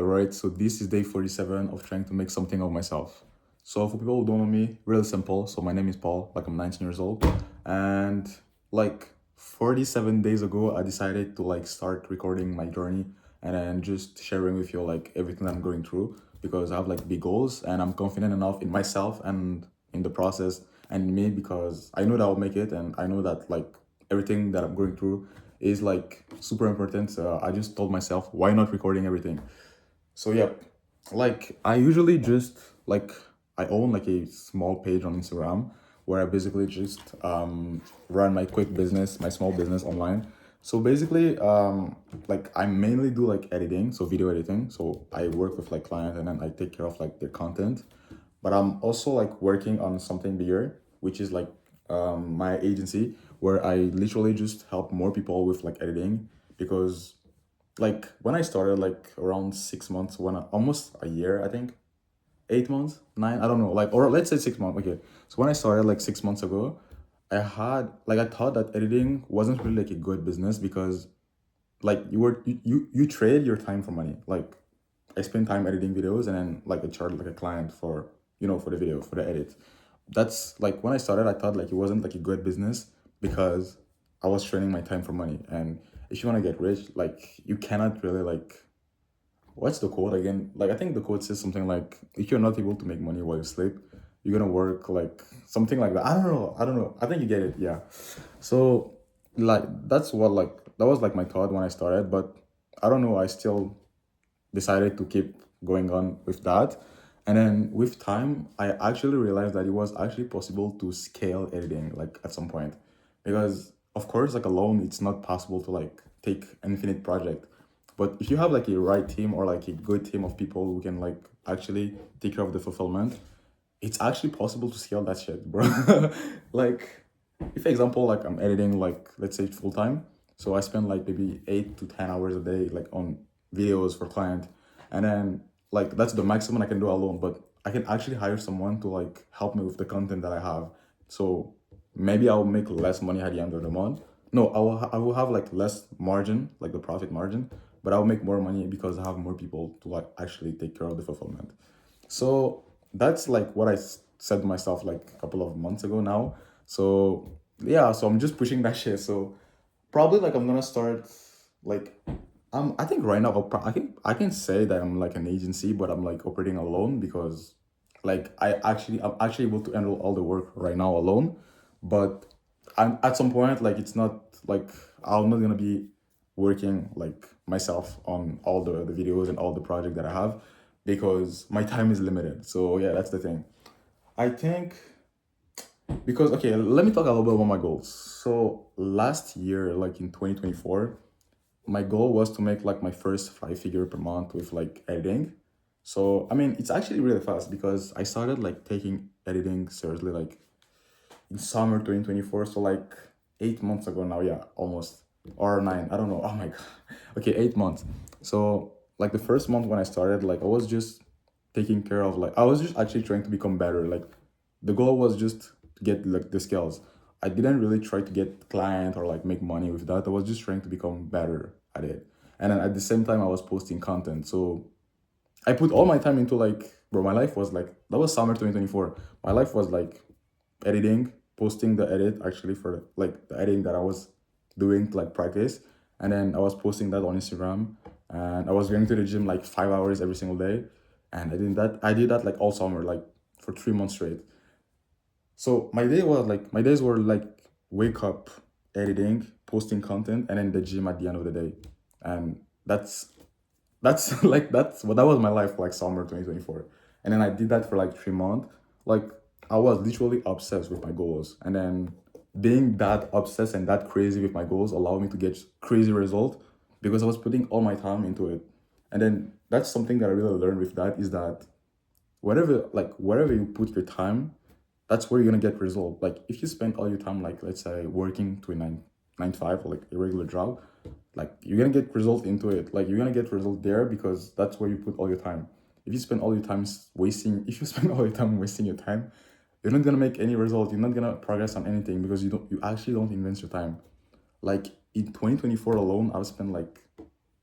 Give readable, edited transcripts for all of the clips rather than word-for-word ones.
All right, so this is day 47 of trying to make something of myself. So for people who don't know me, really simple. So my name is Paul, like I'm 19 years old. And like 47 days ago, I decided to like start recording my journey and then just sharing with you like everything I'm going through because I have like big goals and I'm confident enough in myself and in the process and in me because I know that I'll make it and I know that like everything that I'm going through is like super important. So I just told myself, why not recording everything? So yeah, like I usually just like I own like a small page on Instagram where I basically just run my quick business, my small business online. So basically, like I mainly do like editing, so video editing. So I work with like clients and then I take care of like their content. But I'm also like working on something bigger, which is like my agency where I literally just help more people with like editing because like when I started like around 6 months, almost a year, I think, 8 months, nine, I don't know, like or let's say 6 months. Okay, so when I started like 6 months ago, I thought that editing wasn't really like a good business because like you trade your time for money. Like I spend time editing videos and then like I charge like a client for for the video for the edit. That's like when I started, I thought like it wasn't like a good business because I was trading my time for money. And if you want to get rich, like you cannot really like what's the quote again? Like I think the quote says something like if you're not able to make money while you sleep, you're gonna work like something like that. I don't know. I don't know. I think you get it. Yeah. So like that's what like that was like my thought when I started, but I don't know. I still decided to keep going on with that. And then with time, I actually realized that it was actually possible to scale editing like at some point. Because of course, like alone, it's not possible to like take an infinite project. But if you have like a right team or like a good team of people who can like actually take care of the fulfillment, it's actually possible to scale that shit, bro. Like, if for example, like I'm editing like let's say full time, so I spend like maybe 8 to 10 hours a day like on videos for client, and then like that's the maximum I can do alone. But I can actually hire someone to like help me with the content that I have. So maybe I'll make less money at the end of the month. No, I will have like less margin, like the profit margin, but I'll make more money because I have more people to like actually take care of the fulfillment. So that's like what said to myself like a couple of months ago now. So yeah, so I'm just pushing that shit. So probably like I'm gonna start like I think right now I can say that I'm like an agency, but I'm like operating alone because like I'm actually able to handle all the work right now alone. But I'm at some point like it's not like I'm not gonna be working like myself on all the videos and all the project that I have because my time is limited. So yeah, that's the thing. I think because okay, let me talk a little bit about my goals. So last year, like in 2024, my goal was to make like my first 5 figure per month with like editing. So I mean, it's actually really fast because I started like taking editing seriously like in summer 2024. So like 8 months ago now, yeah, almost or nine. I don't know. Oh my god. Okay, 8 months. So like the first month when I started, like I was just taking care of like I was just actually trying to become better. Like the goal was just to get like the skills. I didn't really try to get client or like make money with that. I was just trying to become better at it. And then at the same time I was posting content. So I put all my time into like bro, my life was like that was summer 2024. My life was like editing, posting the edit actually for like the editing that I was doing to like practice. And then I was posting that on Instagram and I was going to the gym like 5 hours every single day. And I did that like all summer, like for 3 months straight. So my days were like wake up, editing, posting content, and then the gym at the end of the day. And that's like that was my life like summer 2024. And then I did that for like 3 months. Like I was literally obsessed with my goals. And then being that obsessed and that crazy with my goals allowed me to get crazy results because I was putting all my time into it. And then that's something that I really learned with that is that wherever you put your time, that's where you're gonna get result. Like if you spend all your time like let's say working to a nine to five or like a regular job, like you're gonna get result into it. Like you're gonna get result there because that's where you put all your time. If you spend all your time wasting, if you spend all your time wasting your time, you're not gonna make any result. You're not gonna progress on anything because you actually don't invest your time. Like in 2024 alone, I've spent like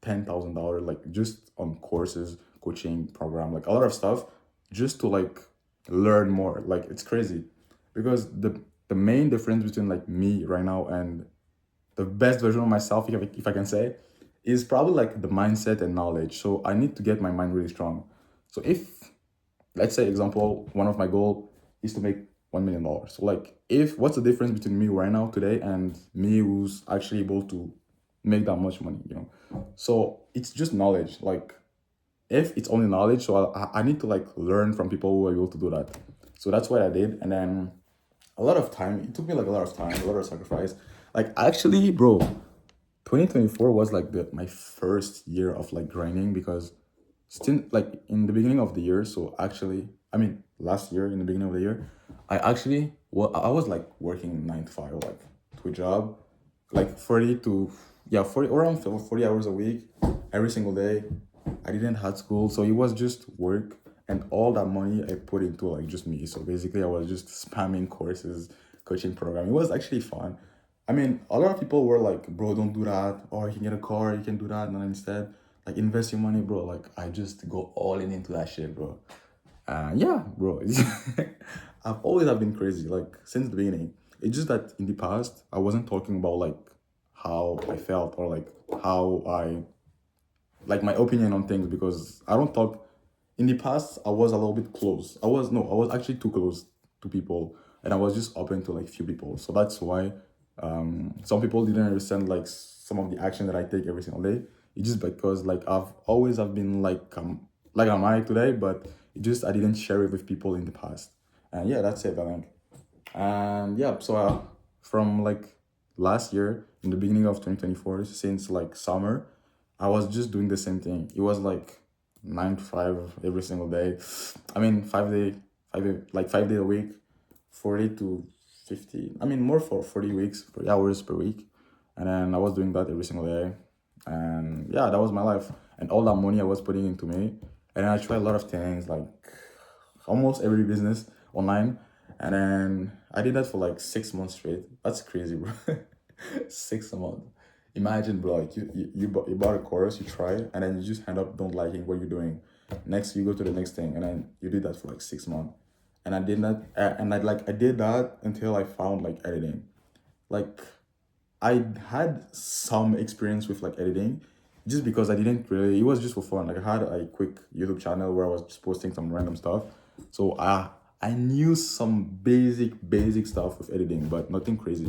$10,000 like just on courses, coaching program, like a lot of stuff, just to like learn more. Like it's crazy, because the main difference between like me right now and the best version of myself, if I can say, is probably like the mindset and knowledge. So I need to get my mind really strong. So if, let's say example, one of my goal is to make $1 million. So like, if what's the difference between me right now today and me who's actually able to make that much money, you know? So it's just knowledge. Like, if it's only knowledge, so I need to like learn from people who are able to do that. So that's what I did, and then a lot of time. It took me like a lot of time, a lot of sacrifice. Like actually, bro, 2024 was like my first year of like grinding, because still like in the beginning of the year. So actually, I mean last year in the beginning of the year, I was like working 9 to 5, like to a job, like 40 to, yeah, 40, around 40 hours a week, every single day. I didn't have school, so it was just work, and all that money I put into like just me. So basically, I was just spamming courses, coaching program. It was actually fun. I mean, a lot of people were like, "Bro, don't do that," or "You can get a car, you can do that," and then instead, like, invest your money, bro. Like, I just go all in into that shit, bro. Yeah, bro. I've always have been crazy, like since the beginning. It's just that in the past, I wasn't talking about like how I felt, or like how I, like my opinion on things, because I don't talk. In the past, I was a little bit close. I was actually too close to people, and I was just open to like few people. So that's why some people didn't understand like some of the action that I take every single day. It's just because like I've always have been like am I today, but it just I didn't share it with people in the past. And yeah, that's it, I think. And yeah, so from like last year in the beginning of 2024, since like summer, I was just doing the same thing. It was like 9 to 5 every single day. I mean 5 day, 5 day, like 5 day a week, 40 to 50. I mean more for 40 weeks, 40 hours per week. And then I was doing that every single day. And yeah, that was my life. And all that money I was putting into me. And I tried a lot of things, like almost every business online. And then I did that for like 6 months straight. That's crazy, bro. 6 months. Imagine, bro, like you bought a course, you try it, and then you just end up don't liking what you're doing. Next, you go to the next thing, and then you did that for like 6 months. And I did that, and I did that until I found like editing. Like I had some experience with like editing, just because I didn't really. It was just for fun. Like I had a quick YouTube channel where I was just posting some random stuff. So I knew some basic stuff with editing, but nothing crazy.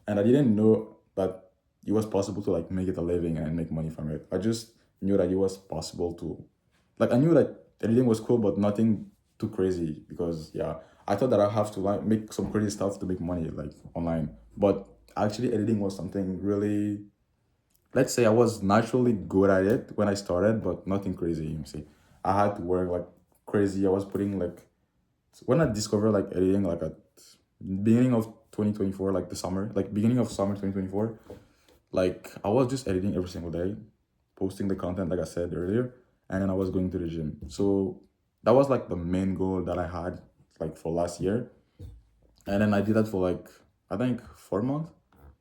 And I didn't know that it was possible to like make it a living and make money from it. I just knew that it was possible to, like, I knew that editing was cool, but nothing too crazy, because yeah, I thought that I have to like make some crazy stuff to make money like online. But actually, editing was something really, let's say I was naturally good at it when I started, but nothing crazy. You see, I had to work like crazy. I was putting like, when I discovered like editing, like at beginning of 2024, like the summer, like beginning of summer 2024, like I was just editing every single day, posting the content like I said earlier, and then I was going to the gym. So that was like the main goal that I had like for last year. And then I did that for like, I think 4 months,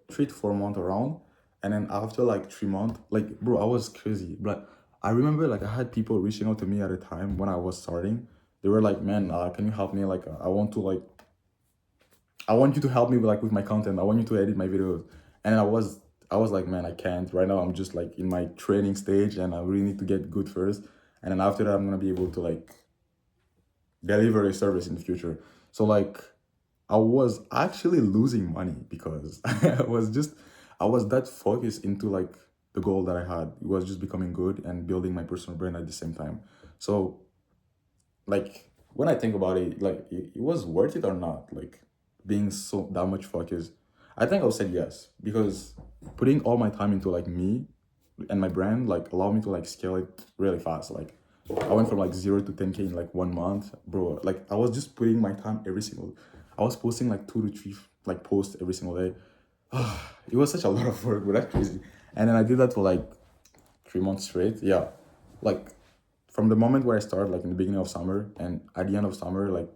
3 to 4 months around. And then after like 3 months, like bro, I was crazy. But I remember like I had people reaching out to me at a time when I was starting. They were like, "Man, can you help me? Like, I want you to help me with like with my content. I want you to edit my videos." And I was like, "Man, I can't. Right now I'm just like in my training stage, and I really need to get good first. And then after that I'm gonna be able to like deliver a service in the future." So like I was actually losing money, because I was that focused into like the goal that I had. It was just becoming good and building my personal brand at the same time. So like when I think about it, like it was worth it or not, like being so that much focused. I think I'll say yes, because putting all my time into like me and my brand like allowed me to like scale it really fast. Like I went from like 0 to 10K in like 1 month, bro. Like I was just putting my time every single. I was posting like 2 to 3 like posts every single day. It was such a lot of work, but that's crazy. And then I did that for like 3 months straight. Yeah, like from the moment where I started, like in the beginning of summer, and at the end of summer, like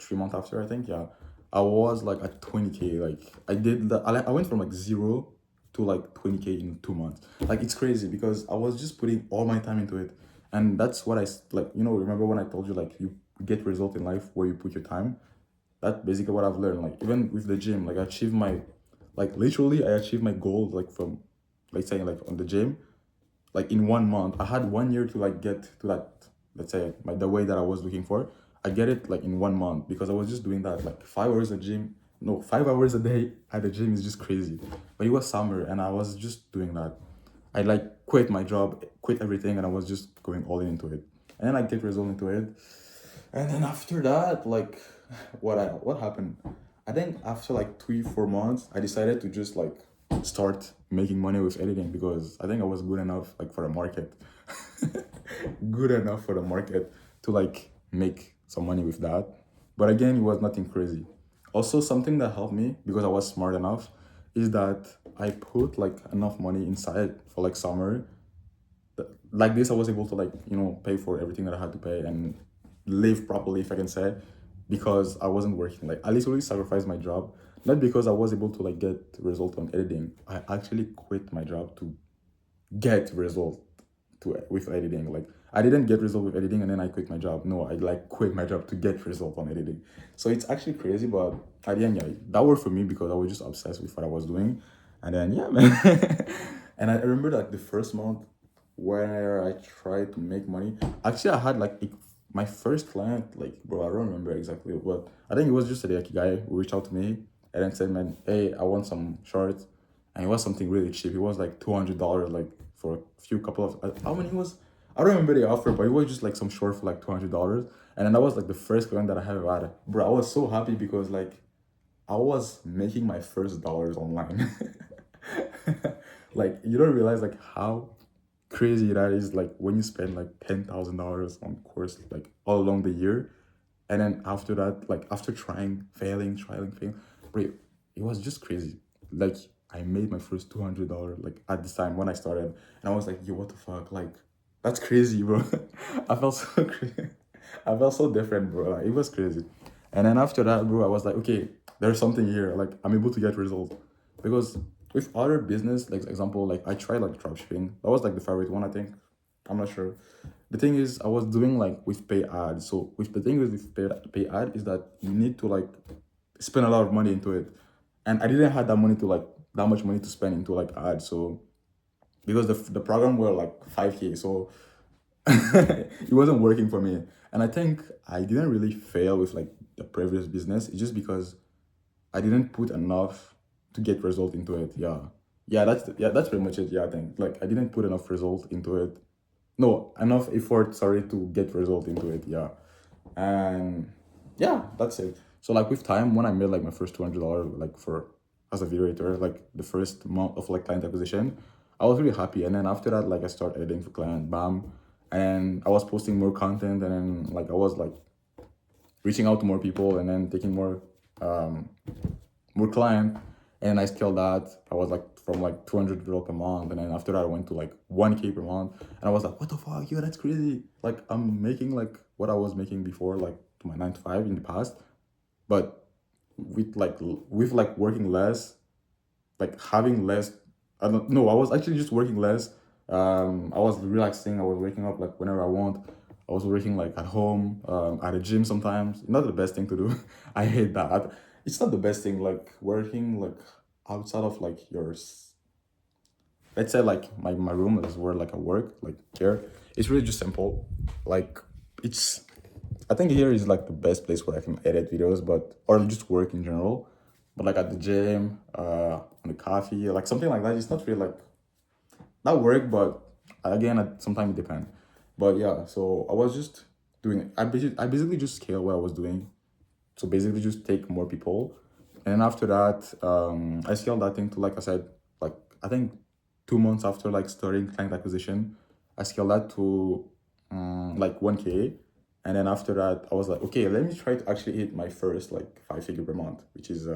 3 months after, I think, yeah, I was like at 20K. Like I went from like zero to like 20K in 2 months. Like it's crazy, because I was just putting all my time into it. And that's what like, remember when I told you like you get result in life where you put your time? That's basically what I've learned. Like even with the gym, like I achieved my, like literally I achieved my goal like from, like saying like on the gym, like in 1 month. I had 1 year to like get to that, let's say the way that I was looking for. I get it like in 1 month because I was just doing that like 5 hours a gym. No, 5 hours a day at the gym is just crazy. But it was summer and I was just doing that. I like quit my job, quit everything, and I was just going all into it. And then I get result into it. And then after that, like what happened? I think after like 3 4 months, I decided to just like start making money with editing because I think I was good enough like for the market. Good enough for the market to like make some money with that. But again, it was nothing crazy. Also, something that helped me because I was smart enough is that I put like enough money inside for like summer. Like this, I was able to like, pay for everything that I had to pay and live properly, if I can say, because I wasn't working. Like I literally sacrificed my job, not because I was able to like get result on editing. I actually quit my job to get result with editing. Like I didn't get result with editing and then I quit my job. No, I like quit my job to get result on editing. So it's actually crazy, but at the end, yeah, that worked for me because I was just obsessed with what I was doing. And then yeah, man. And I remember like the first month where I tried to make money. Actually, I had like my first client, like bro, I don't remember exactly, but I think it was just a like, guy who reached out to me and then said, man, hey, I want some shorts, and it was something really cheap. It was like $200, like for a few couple of how many was. I don't remember the offer, but it was just like some short for like $200, and then that was like the first client that I have had. Bro, I was so happy because like I was making my first dollars online. Like you don't realize like how crazy that is. Like when you spend like $10,000 on course like all along the year, and then after that, like after trying, failing, trying, failing, bro, it was just crazy. Like I made my first $200 like at this time when I started, and I was like, yo, what the fuck? Like that's crazy, bro. I felt so crazy. I felt so different, bro. Like it was crazy. And then after that, bro, I was like, okay, there's something here. Like I'm able to get results because with other business, like example, like I tried like dropshipping. That was like the favorite one, I think. I'm not sure. The thing is, I was doing like with pay ads. So with the thing with pay ad is that you need to like spend a lot of money into it, and I didn't have that money to like that much money to spend into like ads. So because the program were like 5K, so it wasn't working for me. And I think I didn't really fail with like the previous business. It's just because I didn't put enough to get result into it. Yeah. Yeah, that's pretty much it. Yeah, I think like I didn't put enough result into it. No, enough effort, sorry, to get result into it. Yeah. And yeah, that's it. So like with time, when I made like my first $200 like for as a video editor, like the first month of like client acquisition, I was really happy. And then after that, like I started editing for client, bam, and I was posting more content, and then like I was like reaching out to more people, and then taking um more client, and I scaled that. I was like from like $200 per month, and then after that I went to like 1K per month, and I was like, what the fuck, yo, that's crazy. Like I'm making like what I was making before, like to my 9 to 5 in the past, but with like working less, like having less. I don't know. I was actually just working less. I was relaxing. I was waking up like whenever I want. I was working like at home, at a gym sometimes. Not the best thing to do. I hate that. It's not the best thing. Like working like outside of like yours. Let's say like my room is where like I work like here. It's really just simple. Like it's. I think here is like the best place where I can edit videos, but or just work in general. But like at the gym, on the coffee, like something like that, it's not really like that work, but again, sometimes it depends. But yeah, so I was just doing. I basically just scale what I was doing. So basically, just take more people, and then after that, I scaled that thing to like I said, like I think 2 months after like starting client acquisition, I scaled that to like 1K, and then after that, I was like, okay, let me try to actually hit my first like 5 figure per month, which is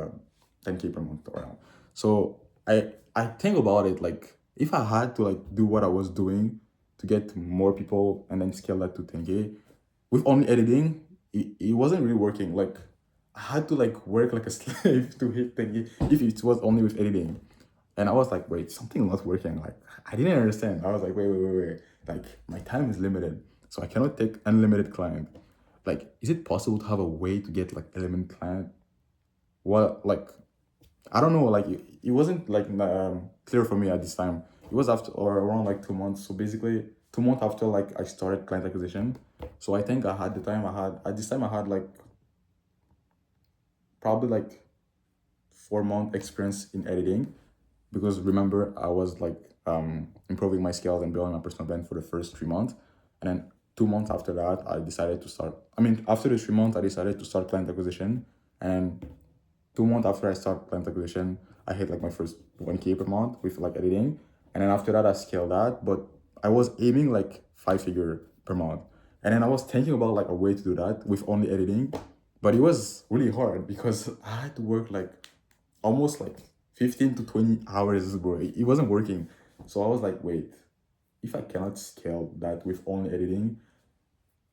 10K per month around. So I think about it like if I had to like do what I was doing to get more people and then scale that to 10K with only editing, it wasn't really working. Like I had to like work like a slave to hit 10K if it was only with editing. And I was like, wait, something not working. Like I didn't understand. I was like, wait. Like my time is limited, so I cannot take unlimited client. Like, is it possible to have a way to get like unlimited client? What like I don't know, like it wasn't like clear for me at this time. It was after or around like 2 months. So basically 2 months after like I started client acquisition. So I think I had the time I had at this time I had like probably like 4 month experience in editing, because remember I was like improving my skills and building my personal brand for the first 3 months, and then 2 months after that I decided to start. I mean, after the 3 months I decided to start client acquisition, and 2 months after I start client acquisition, I hit like my first 1K per month with like editing. And then after that, I scaled that. But I was aiming like 5 figure per month. And then I was thinking about like a way to do that with only editing. But it was really hard because I had to work like almost like 15 to 20 hours, bro. It wasn't working. So I was like, wait, if I cannot scale that with only editing,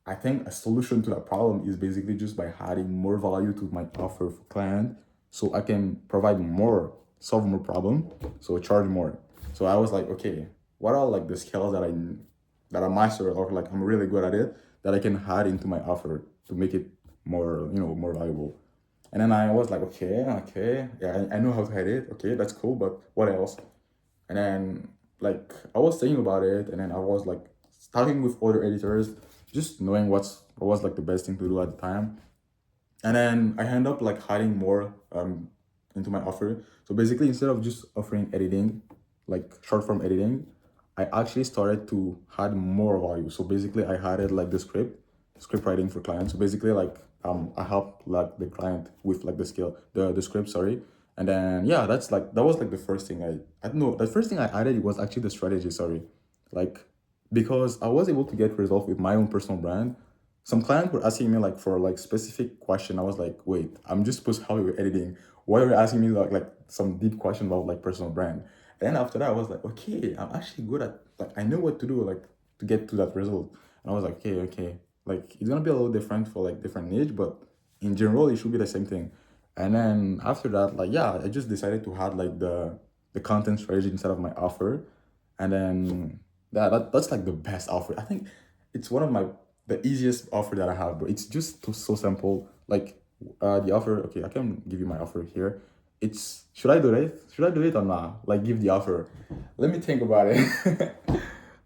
I think a solution to that problem is basically just by adding more value to my offer for client, so I can provide more, solve more problem, so charge more. So I was like, okay, what are like the skills that I master, or like I'm really good at it, that I can add into my offer to make it more, more valuable. And then I was like, okay, yeah, I know how to edit. Okay, that's cool, but what else? And then like I was thinking about it, and then I was like talking with other editors, just knowing what was like the best thing to do at the time. And then I end up like hiding more into my offer. So basically, instead of just offering editing, like short form editing, I actually started to add more value. So basically, I added like the script writing for clients. So basically, like I help like the client with like the skill, the script, sorry. And then yeah, that was like the first thing I don't know. The first thing I added was actually the strategy. Sorry, like because I was able to get results with my own personal brand. Some clients were asking me like for like specific question. I was like, wait, I'm just supposed to help you with editing. Why are you asking me like some deep question about like personal brand? And then after that, I was like, okay, I'm actually good at like I know what to do like to get to that result. And I was like, okay, like it's gonna be a little different for like different niche, but in general, it should be the same thing. And then after that, like yeah, I just decided to add like the content strategy inside of my offer, and then that's like the best offer. I think it's one of my the easiest offer that I have, but it's just so simple. Like the offer, okay, I can give you my offer here. It's should I do it? Should I do it or not? Like give the offer. Let me think about it.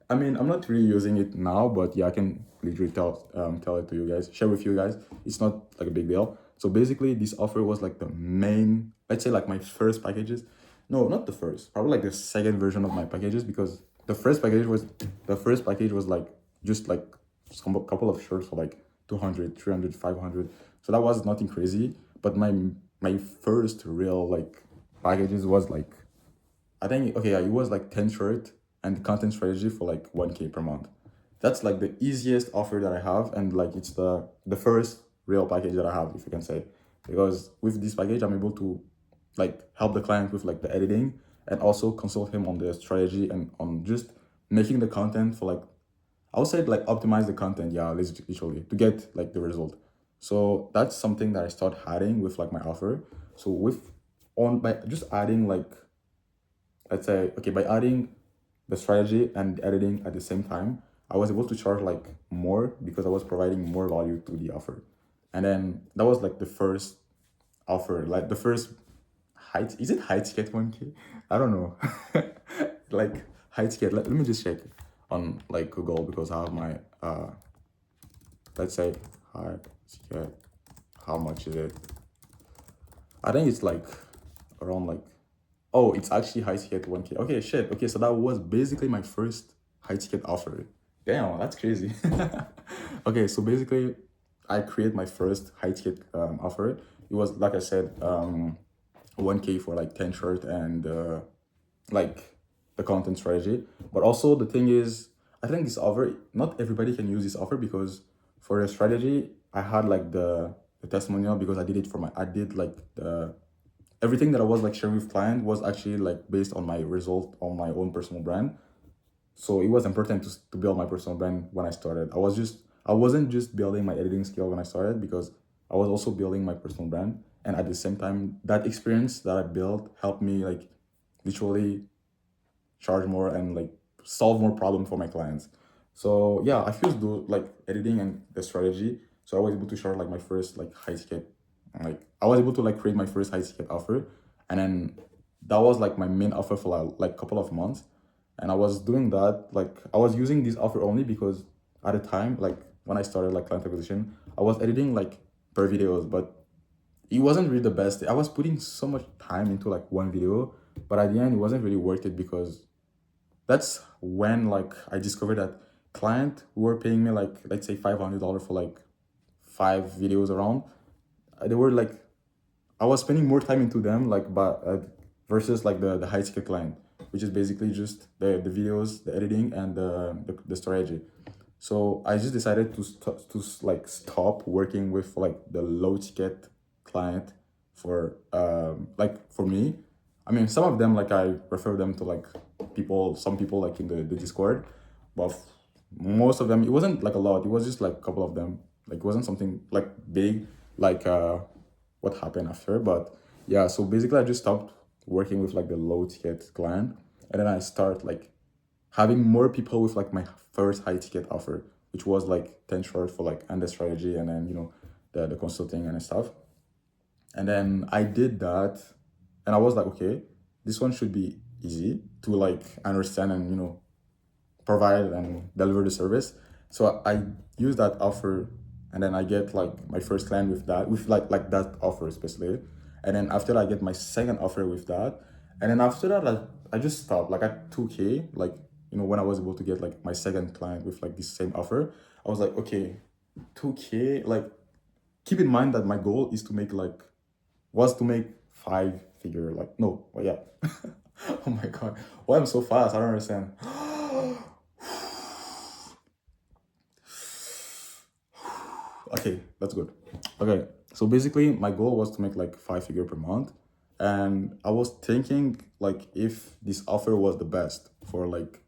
I mean, I'm not really using it now, but yeah, I can literally tell it to you guys, share with you guys. It's not like a big deal. So basically, this offer was like the main, let's say like my first packages. No, not the first. Probably like the second version of my packages, because the first package was like just like some couple of shirts for like 200, 300, 500. So that was nothing crazy. But my first real like packages was like I think okay, yeah, it was like 10 short and content strategy for like 1K per month. That's like the easiest offer that I have, and like it's the first real package that I have, if you can say. Because with this package I'm able to like help the client with like the editing, and also consult him on the strategy and on just making the content for like I would say like optimize the content, yeah, literally to get like the result. So that's something that I start adding with like my offer. So with on by just adding like let's say okay by adding the strategy and editing at the same time, I was able to charge like more because I was providing more value to the offer. And then that was like the first offer, like the first height, is it high ticket 1K? I don't know. Like high ticket, let me just check on like Google, because I have my let's say high ticket, how much is it? I think it's like around like, oh, it's actually high ticket 1K. Okay, shit. Okay, so that was basically my first high ticket offer. Damn, that's crazy. Okay, so basically, I create my first high ticket offer. It was like I said, 1K for like 10 shirt and like the content strategy. But also the thing is, I think this offer, not everybody can use this offer, because for the strategy, I had like the testimonial, because I did like the everything that I was like sharing with client was actually like based on my result on my own personal brand. So it was important to build my personal brand when I started. I wasn't just building my editing skill when I started, because I was also building my personal brand. And at the same time, that experience that I built helped me like literally charge more and like solve more problems for my clients. So yeah, I fused do like editing and the strategy. So I was able to share like my first like high ticket, like I was able to like create my first high ticket offer, and then that was like my main offer for like couple of months, and I was doing that like I was using this offer only because at the time like when I started like client acquisition, I was editing like per videos, but it wasn't really the best. I was putting so much time into like one video, but at the end it wasn't really worth it because that's when like I discovered that client who were paying me like let's say $500 for like 5 videos around, they were like I was spending more time into them like but versus like the high ticket client, which is basically just the videos, the editing, and the strategy. So I just decided to like stop working with like the low ticket client for like for me. I mean, some of them like I refer them to like people, some people like in the Discord, but most of them it wasn't like a lot. It was just like a couple of them. Like it wasn't something like big like what happened after. But yeah, so basically I just stopped working with like the low ticket client, and then I start like having more people with like my first high ticket offer, which was like 10 short for like under strategy, and then the consulting and stuff. And then I did that, and I was like, okay, this one should be easy to like understand and provide and deliver the service. So I use that offer, and then I get like my first client with that, with like that offer especially. And then after that, I get my second offer with that. And then after that, I just stopped like at 2K, like when I was able to get like my second client with like this same offer, I was like, okay, 2K, like keep in mind that my goal is to make like was to make 5 figure, like no, well, yeah. Oh my god, why I'm so fast? I don't understand. Okay, that's good. Okay, so basically my goal was to make like 5 figure per month, and I was thinking like if this offer was the best for like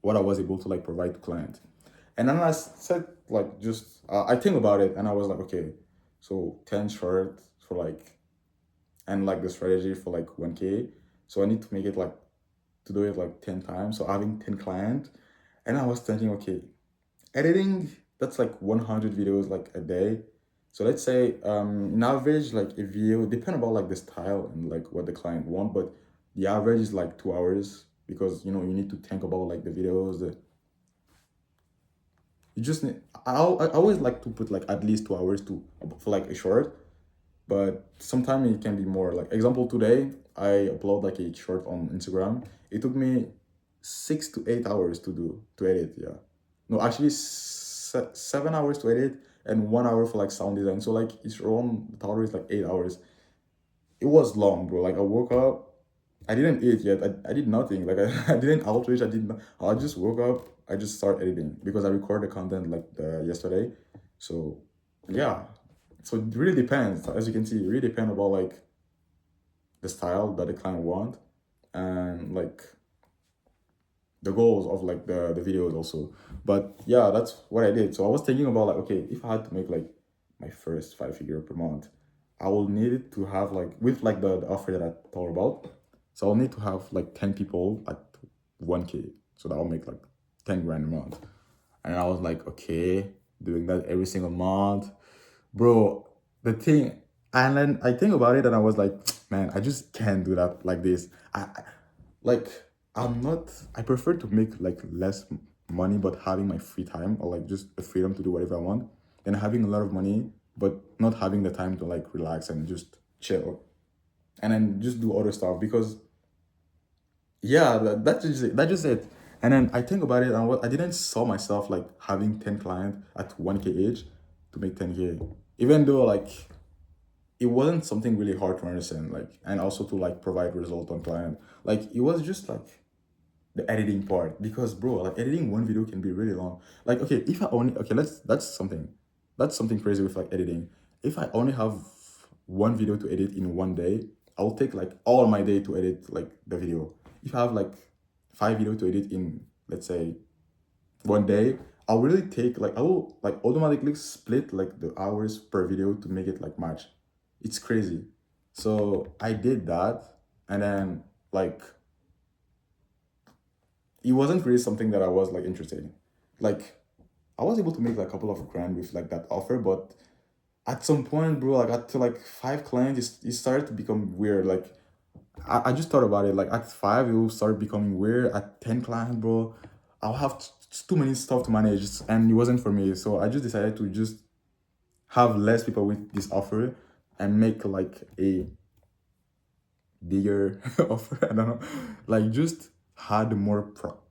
what I was able to like provide to client. And then I said like just I think about it, and I was like, okay, so 10 short for like, and like the strategy for like 1K, so I need to make it like to do it like 10 times, so having 10 clients. And I was thinking, okay, editing, that's like 100 videos like a day. So let's say in average like a video depend about like the style and like what the client want, but the average is like 2 hours, because you need to think about like the videos, you just need, I always like to put like at least 2 hours to for like a short, but sometimes it can be more. Like example, today I upload like a short on Instagram. It took me 6 to 8 hours to edit. Yeah, no, actually 7 hours to edit and 1 hour for like sound design. So like it's around the total is like 8 hours. It was long, bro. Like I woke up, I didn't eat yet. I did nothing. Like I didn't outreach. I didn't. I just woke up. I just start editing because I record the content like yesterday. So yeah, so it really depends. As you can see, it really depends about like the style that the client want, and like the goals of like the videos also. But yeah, that's what I did. So I was thinking about like, okay, if I had to make like my first 5 figure per month, I will need it to have like with like the offer that I thought about. So I'll need to have like 10 people at 1K. So that'll make like 10 grand a month. And I was like, okay, doing that every single month. Bro, the thing, and then I think about it and I was like, man, I just can't do that like this. Like, I'm not, I prefer to make like less money, but having my free time, or like just the freedom to do whatever I want, than having a lot of money, but not having the time to like relax and just chill and then just do other stuff. Because yeah, that's just it. And then I think about it, and what I didn't saw myself like having 10 clients at 1K each to make 10K. Even though like it wasn't something really hard to understand, like, and also to like provide result on client. Like it was just like the editing part, because bro, like editing one video can be really long. Like okay, if I only, okay, that's something crazy with like editing. If I only have one video to edit in one day, I'll take like all my day to edit like the video. If I have like 5 video to edit in, let's say, one day, I'll really take like, I will like automatically split like the hours per video to make it like match. It's crazy. So I did that, and then like it wasn't really something that I was like interested in. like I was able to make like a couple of grand with like that offer, but at some point, bro, like at to like 5 clients, it started to become weird. Like I just thought about it. Like at 5, it will start becoming weird. At 10 clients, bro, I'll have too many stuff to manage, and it wasn't for me. So I just decided to just have less people with this offer and make like a bigger offer. I don't know, like just had more problem,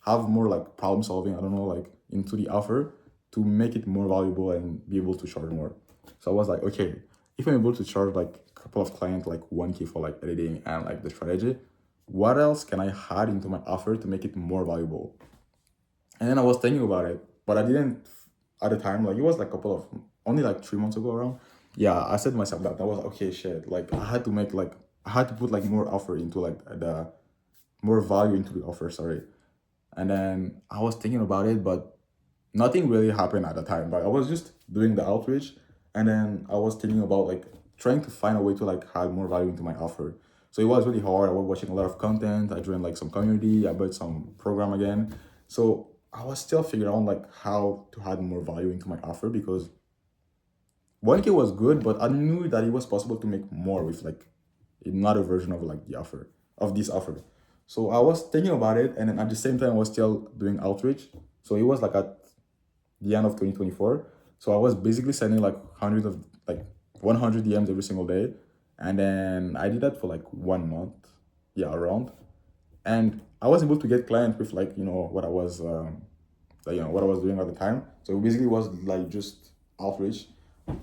have more like problem solving. I don't know, like into the offer to make it more valuable and be able to charge more. So I was like, okay, if I'm able to charge like a couple of clients like 1K for like editing and like the strategy, what else can I add into my offer to make it more valuable? And then I was thinking about it, but I didn't at the time. Like it was like a couple of only like 3 months ago around. Yeah, I said to myself that I was like, okay, shit. Like I had to make like I had to put like more offer into like the more value into the offer. Sorry. And then I was thinking about it, but nothing really happened at the time. But I was just doing the outreach, and then I was thinking about like trying to find a way to like add more value into my offer. So it was really hard. I was watching a lot of content. I joined like some community. I built some program again. So I was still figuring out like how to add more value into my offer because 1K was good, but I knew that it was possible to make more with like another version of like the offer of this offer. So I was thinking about it, and then at the same time I was still doing outreach. So it was like at the end of 2024. So I was basically sending like hundreds of like 100 DMs every single day, and then I did that for like 1 month, yeah, around, and I was able to get clients with like what I was like, what I was doing at the time. So it basically was like just outreach.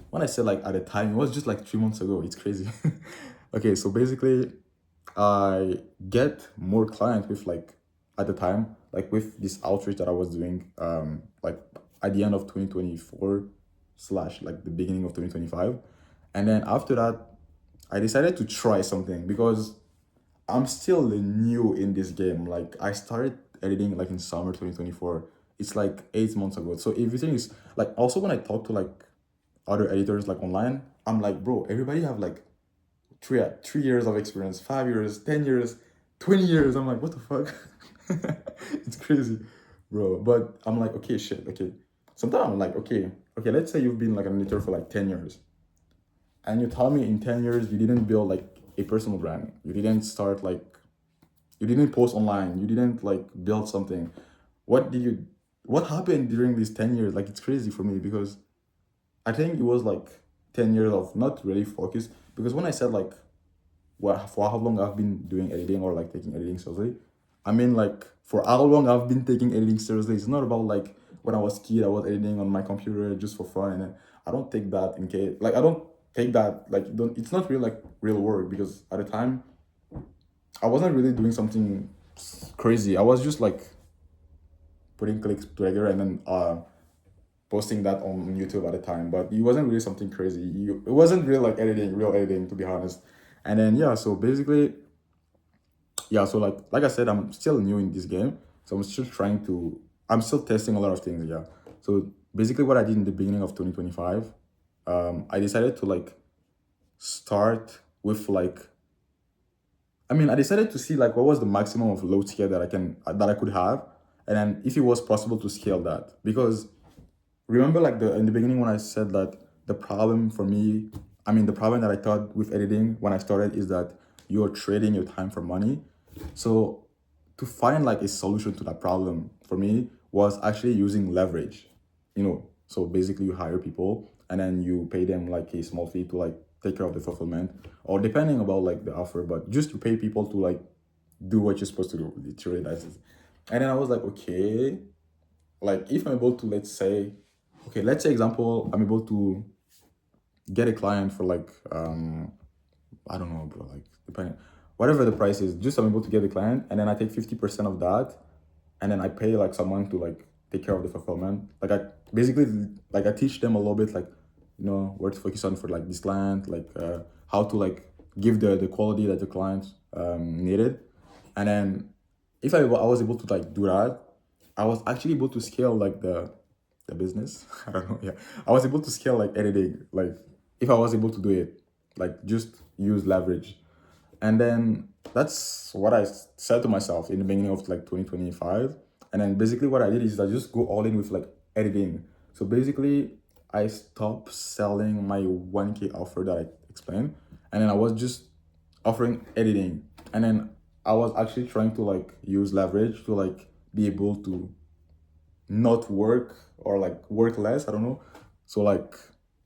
When I said like at the time, it was just like 3 months ago. It's crazy. Okay, so basically I get more clients with like at the time, like with this outreach that I was doing, like at the end of 2024 slash like the beginning of 2025. And then after that, I decided to try something because I'm still new in this game. Like I started editing like in summer 2024. It's like 8 months ago. So everything is like also when I talk to like other editors like online, I'm like, bro, everybody have like 3 years of experience, 5 years, 10 years, 20 years. I'm like, what the fuck? It's crazy, bro. But I'm like, okay, shit, okay. Sometimes I'm like, okay, let's say you've been like an editor for like 10 years, and you tell me in 10 years you didn't build like a personal brand, you didn't start like, you didn't post online, you didn't like build something. What did you, what happened during these 10 years? Like, it's crazy for me because I think it was like 10 years of not really focus. Because when I said like what for how long I've been doing editing or like taking editing seriously, I mean like for how long I've been taking editing seriously. It's not about like when I was kid I was editing on my computer just for fun, and then I don't take that in case like I don't take that like don't it's not really like real work because at the time I wasn't really doing something crazy. I was just like putting clicks together and then posting that on YouTube at the time, but it wasn't really something crazy. It wasn't really like editing, real editing, to be honest. And then yeah, so basically, yeah, so like I said, I'm still new in this game, so I'm still testing a lot of things. Yeah, so basically, what I did in the beginning of 2025, I decided to like start with like, I mean, I decided to see like what was the maximum of load scale that I could have, and then if it was possible to scale that because remember like the in the beginning when I said that the problem for me, I mean the problem that I thought with editing when I started is that you're trading your time for money. So to find like a solution to that problem for me was actually using leverage. So basically you hire people and then you pay them like a small fee to like take care of the fulfillment, or depending about like the offer, but just to pay people to like do what you're supposed to do, literally. That's it. And then I was like, okay, like if I'm able to, let's say example, I'm able to get a client for like I don't know, bro, like depending whatever the price is, just I'm able to get the client and then I take 50% of that, and then I pay like someone to like take care of the fulfillment. Like I basically like I teach them a little bit like where to focus on for like this client, like how to like give the quality that the client needed. And then if I was able to like do that, I was actually able to scale like the business. I don't know. Yeah, I was able to scale like editing. Like if I was able to do it, like just use leverage, and then that's what I said to myself in the beginning of like 2025. And then basically what I did is I just go all in with like editing. So basically I stopped selling my 1K offer that I explained, and then I was just offering editing. And then I was actually trying to like use leverage to like be able to not work or like work less, I don't know, so like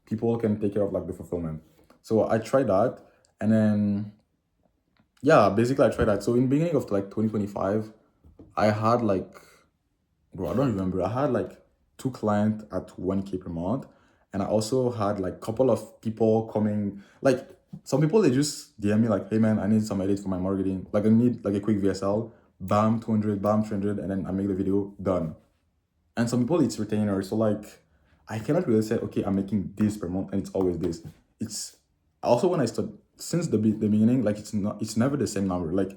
people can take care of like the fulfillment. So I tried that, and then yeah, basically I tried that. So in beginning of like 2025, I had like, bro, I don't remember, I had like 2 clients at 1K per month. And I also had like couple of people coming, like some people they just DM me like, hey man, I need some edit for my marketing, like I need like a quick VSL, bam 200, bam 300, and then I make the video, done. And some people it's retainer, so like I cannot really say okay, I'm making this per month and it's always this. It's also when I start, since the beginning, like it's never the same number, like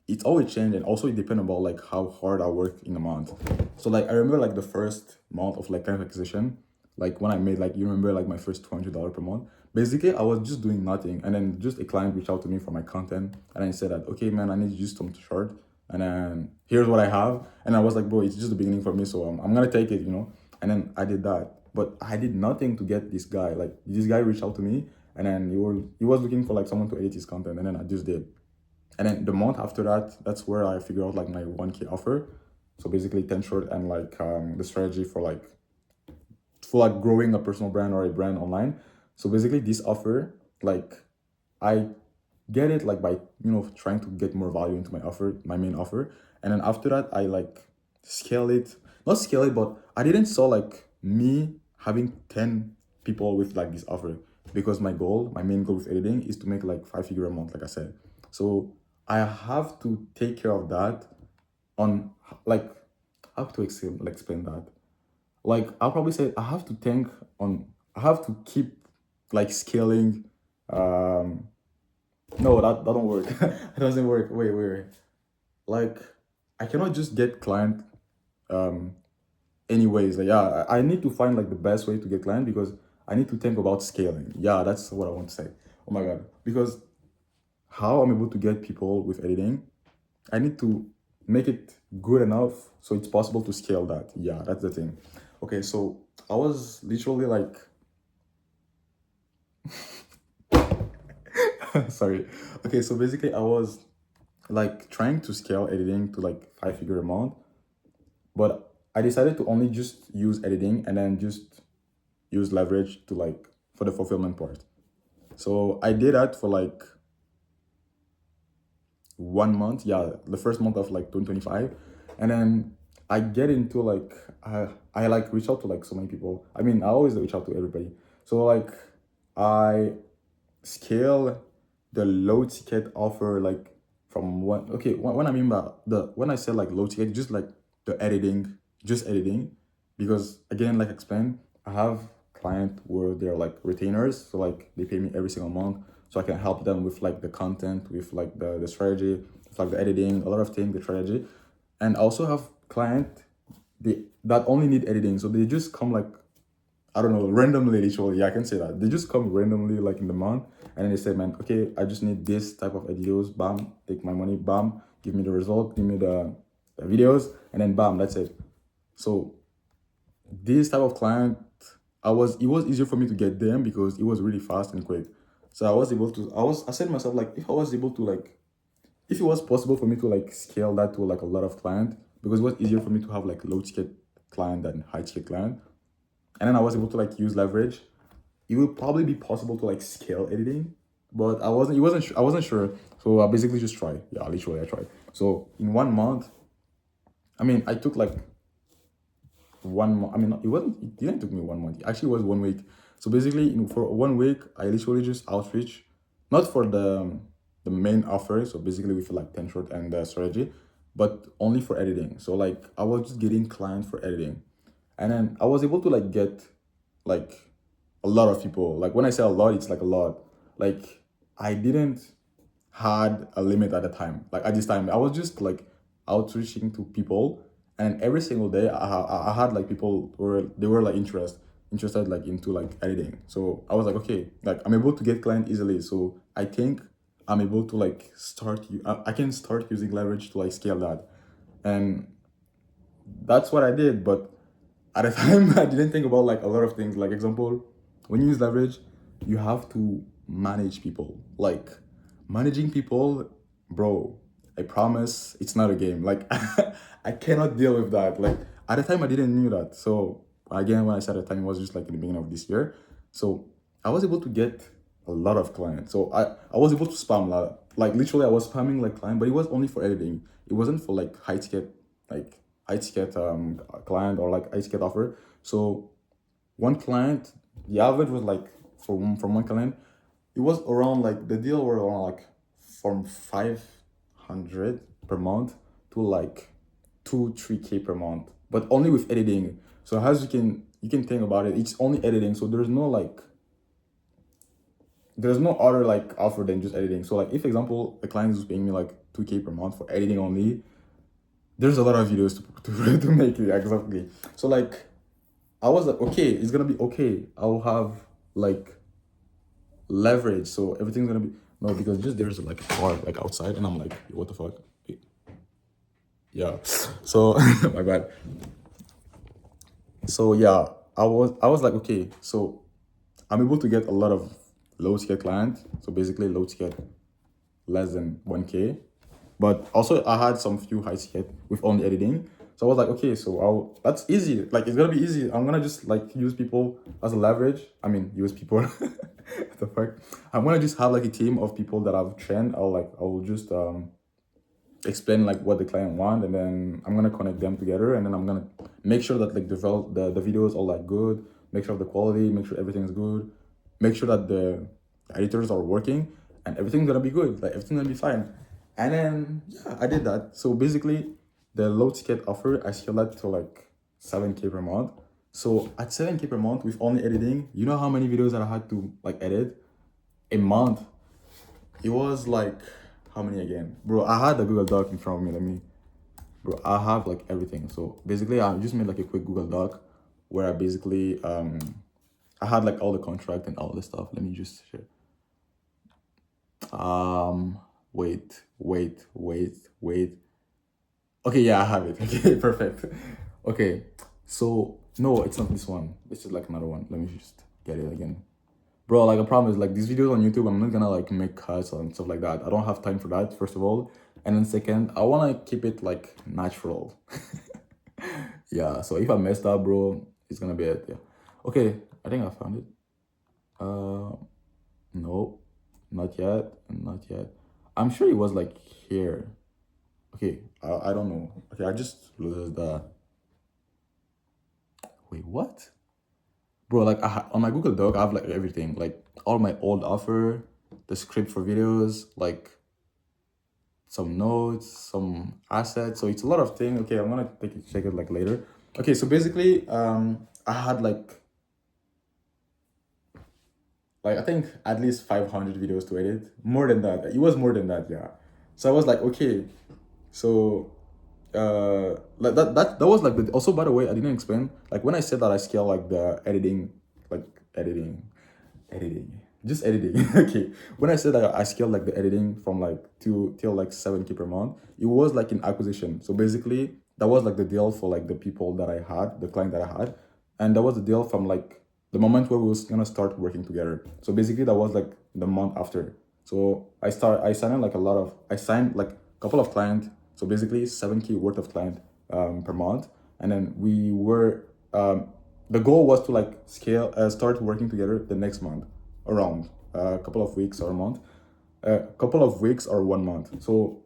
it's always changed. And also it depends about like how hard I work in a month. So like I remember like the first month of like kind of acquisition, like when I made, like, you remember like my first $200 per month, basically I was just doing nothing, and then just a client reached out to me for my content, and I said that okay man, I need to use some short, and then here's what I have. And I was like, bro, it's just the beginning for me, so I'm gonna take it. And then I did that, but I did nothing to get this guy. Like this guy reached out to me, and then he was looking for like someone to edit his content, and then I just did. And then the month after that, that's where I figured out like my 1K offer. So basically 10 short, and like the strategy for like growing a personal brand or a brand online. So basically this offer, like I get it like by trying to get more value into my offer, my main offer. And then after that I like scale it, not scale it, but I didn't saw like me having 10 people with like this offer, because my main goal with editing is to make like 5 figure a month, like I said. So I have to take care of that on, like, how to explain that. Like I'll probably say I have to keep like scaling. No, that don't work. It doesn't work. Wait. Like I cannot just get client um anyways. Like yeah, I need to find like the best way to get client, because I need to think about scaling. Yeah, that's what I want to say. Oh my god. Because how I'm able to get people with editing, I need to make it good enough so it's possible to scale that. Yeah, that's the thing. Okay, so I was literally like sorry. Okay, so basically I was like trying to scale editing to like 5 figure amount, but I decided to only just use editing and then just use leverage to like for the fulfillment part. So I did that for like 1 month, yeah, the first month of like 2025. And then I get into like I like reach out to like so many people. I mean, I always reach out to everybody. So like I scale the low ticket offer, like from what, okay, when I mean by when I say like low ticket, just like the editing, just editing. Because again, like I explained, I have client where they're like retainers, so like they pay me every single month, so I can help them with like the content, with like the strategy, with like the editing, a lot of things, the strategy. And I also have client that only need editing, so they just come like, I don't know, randomly, literally. Yeah, I can say that. They just come randomly, like in the month, and then they say, man, okay, I just need this type of videos. Bam, take my money. Bam, give me the result. Give me the videos, and then bam, that's it. So this type of client, it was easier for me to get them because it was really fast and quick. So I was able to. I said to myself like, if I was able to like, if it was possible for me to like scale that to like a lot of client, because it was easier for me to have like low ticket client than high ticket client, and then I was able to like use leverage, it would probably be possible to like scale editing. But I wasn't sure. So I basically just tried. Yeah, literally I tried. So in 1 month, I mean, I took like 1 month. I mean, it didn't took me 1 month. It actually was 1 week. So basically for 1 week, I literally just outreach, not for the main offer. So basically with like 10 short and the strategy, but only for editing. So like I was just getting clients for editing. And then I was able to like get like a lot of people. Like when I say a lot, it's like a lot. Like I didn't had a limit at the time. Like at this time, I was just like outreaching to people, and every single day I had like people were they were like interested like into like editing. So I was like, okay, like I'm able to get client easily. So I think I'm able to like I can start using leverage to like scale that. And that's what I did. But at the time, I didn't think about like a lot of things. Like example, when you use leverage, you have to manage people. Like managing people, bro. I promise it's not a game. Like I cannot deal with that. Like at the time, I didn't knew that. So again, when I said at the time, it was just like in the beginning of this year. So I was able to get a lot of clients. So I was able to spam a lot. Like literally, I was spamming like client, but it was only for editing. It wasn't for like high ticket client or like high ticket offer. So one client, the average was like from one client, it was around like the deal were around like from 500 per month to like 2-3K per month, but only with editing. So as you can think about it, it's only editing. So there's no other like offer than just editing. So like if example a client is paying me like 2K per month for editing only, there's a lot of videos to make it exactly. So like I was like, okay, it's gonna be okay. I'll have like leverage, so everything's gonna be no because just there's like a car like outside, and I'm like, what the fuck? Yeah. So my bad. So yeah, I was like, okay, so I'm able to get a lot of low ticket clients. So basically low ticket less than 1K. But also I had some few high ticket with only editing. So I was like, okay, so that's easy. Like it's gonna be easy. I'm gonna just like use people as a leverage. I mean use people. What the fuck? I'm gonna just have like a team of people that I've trained. I'll just explain like what the client want, and then I'm gonna connect them together, and then I'm gonna make sure that like the videos are like good, make sure the quality, make sure everything is good, make sure that the editors are working, and everything's gonna be good, like everything's gonna be fine. And then yeah, I did that. So basically the low ticket offer I scaled that to like 7K per month. So at 7K per month with only editing, you know how many videos that I had to like edit a month? It was like how many again? Bro, I had the Google Doc in front of me. Bro, I have like everything. So basically I just made like a quick Google Doc where I basically I had like all the contract and all the stuff. Let me just share. Wait. Okay, yeah, I have it. Okay, perfect. Okay. So no, it's not this one. This is like another one. Let me just get it again. Bro, like I promise, like these videos on YouTube, I'm not gonna like make cuts and stuff like that. I don't have time for that, first of all. And then second, I wanna keep it like natural. Yeah, so if I messed up, bro, it's gonna be it. Yeah. Okay, I think I found it. No, not yet, not yet. I'm sure it was like here. Okay, I don't know. Okay, I just lose the. Wait, what? Bro, like on my Google Doc, I have like everything, like all my old offer, the script for videos, like some notes, some assets. So it's a lot of things. Okay, I'm gonna check it like later. Okay, so basically, I had like I think at least 500 videos to edit. More than that. It was more than that, yeah. So I was like, okay, so like that was like the, also by the way I didn't explain like when I said that I scale like the editing like editing just editing. Okay, when I said that I scaled like the editing from like two till like 7K per month, it was like an acquisition. So basically that was like the deal for like the people that I had, the client that I had, and that was the deal from like the moment where we was gonna start working together. So basically that was like the month after. So I signed like I signed like a couple of clients. So basically 7K worth of client per month, and then we were the goal was to like start working together the next month around a couple of weeks or a month, a couple of weeks or 1 month. So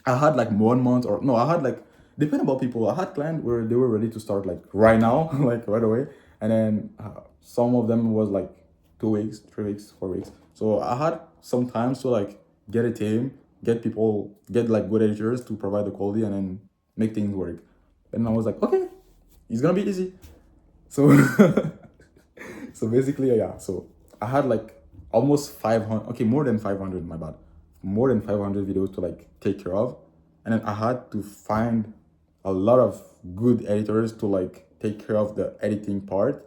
I had like 1 month or no, I had like depending about people. I had clients where they were ready to start like right now, like right away, and then some of them was like 2 weeks, 3 weeks, 4 weeks. So I had some time to like get a team, get people, get like good editors to provide the quality, and then make things work. And I was like, okay, it's gonna be easy. So so basically yeah, so I had like almost 500, okay, more than 500, my bad, more than 500 videos to like take care of, and then I had to find a lot of good editors to like take care of the editing part,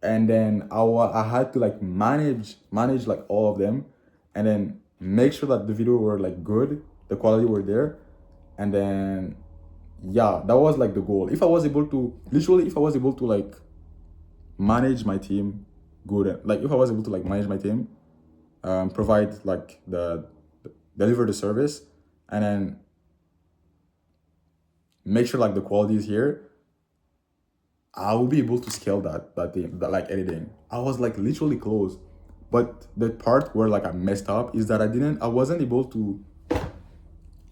and then I had to like manage like all of them, and then make sure that the video were like good, the quality were there, and then yeah, that was like the goal. If I was able to, literally, if I was able to like manage my team good, like if I was able to like manage my team, provide like deliver the service, and then make sure like the quality is here, I will be able to scale that thing, that like editing. I was like literally close, but the part where like I messed up is that I wasn't able to.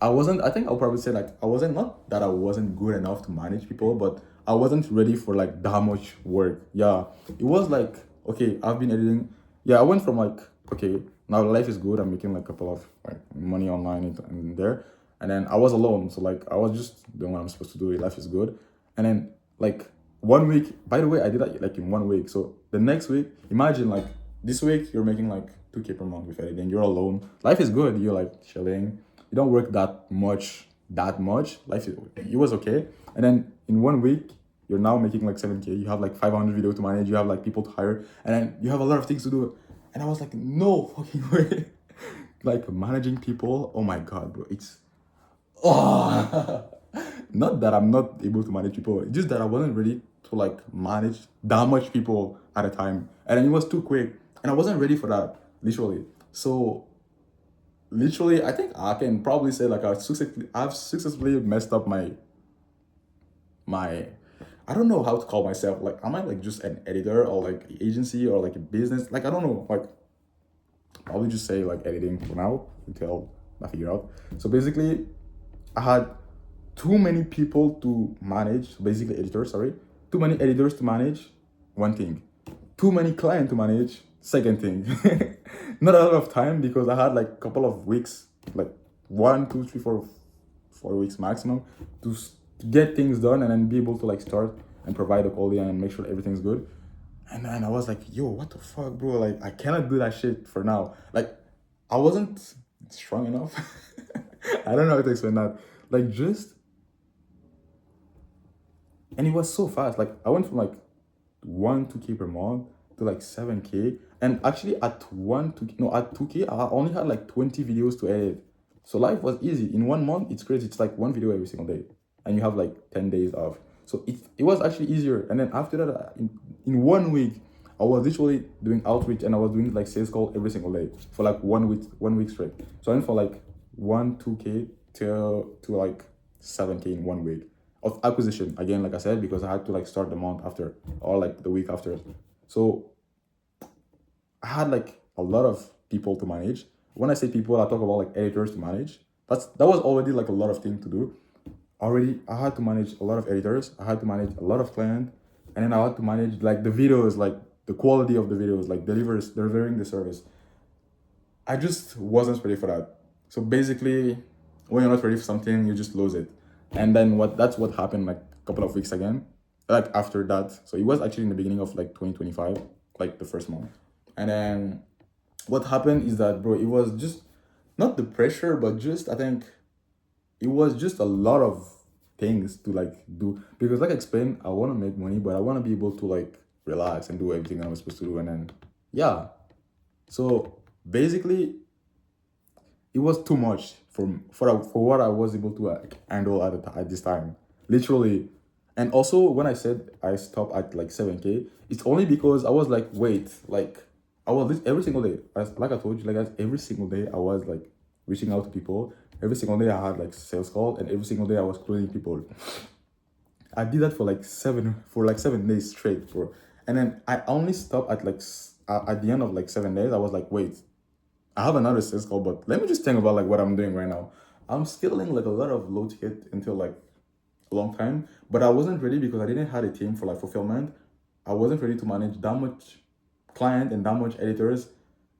I wasn't. I think I'll probably say like I wasn't, not that I wasn't good enough to manage people, but I wasn't ready for like that much work. Yeah, it was like, okay, I've been editing. Yeah, I went from like, okay, now life is good. I'm making like a couple of like money online and there, and then I was alone. So like I was just doing what I'm supposed to do. Life is good, and then like 1 week. By the way, I did that like in 1 week. So the next week, imagine like this week you're making like 2K per month with editing. You're alone. Life is good. You're like chilling, you don't work that much. Life it was okay. And then in 1 week, you're now making like 7K. You have like 500 videos to manage. You have like people to hire, and then you have a lot of things to do. And I was like, no fucking way. Like managing people. Oh my god, bro. It's oh. Not that I'm not able to manage people. It's just that I wasn't ready to like manage that much people at a time, and then it was too quick, and I wasn't ready for that. Literally. So literally, I think I can probably say like I've successfully messed up my I don't know how to call myself. Like, am I like just an editor or like agency or like a business? Like, I don't know. Like, probably just say like editing for now until I figure out. So basically, I had too many people to manage. Basically, editors. Sorry, too many editors to manage. One thing. Too many clients to manage. Second thing. Not a lot of time because I had like a couple of weeks, like 1, 2, 3, 4 weeks maximum to get things done and then be able to like start and provide the quality and make sure everything's good. And then I was like, yo, what the fuck, bro? Like, I cannot do that shit for now. Like, I wasn't strong enough. I don't know how to explain that. Like, just, and it was so fast. Like, I went from like 2K per month to like 7K. And actually, at 2K, no, at 2K, I only had like 20 videos to edit. So life was easy. In 1 month, it's crazy. It's like one video every single day. And you have like 10 days off. So it was actually easier. And then after that, in 1 week, I was literally doing outreach and I was doing like sales call every single day for like 1 week straight. So I went for like 2K to like 7K in 1 week of acquisition. Again, like I said, because I had to like start the month after or like the week after. So I had like a lot of people to manage. When I say people, I talk about like editors to manage. That was already like a lot of things to do. Already, I had to manage a lot of editors. I had to manage a lot of clients, and then I had to manage like the videos, like the quality of the videos, like delivering the service. I just wasn't ready for that. So basically, when you're not ready for something, you just lose it. And then that's what happened like a couple of weeks again. Like after that. So it was actually in the beginning of like 2025, like the first month. And then what happened is that, bro, it was just not the pressure, but just I think it was just a lot of things to like do. Because like I explained, I want to make money, but I want to be able to like relax and do everything I was supposed to do. And then yeah. So basically it was too much for what I was able to handle at this time, literally. And also, when I said I stopped at like 7K, it's only because I was like, wait, like I was every single day, like I told you, like every single day I was like reaching out to people. Every single day I had like sales call, and every single day I was closing people. I did that for like 7 days straight, bro. And then I only stopped at like at the end of like 7 days. I was like, wait, I have another sales call, but let me just think about like what I'm doing right now. I'm scaling like a lot of low ticket until like a long time, but I wasn't ready because I didn't have a team for like fulfillment. I wasn't ready to manage that much client and that much editors,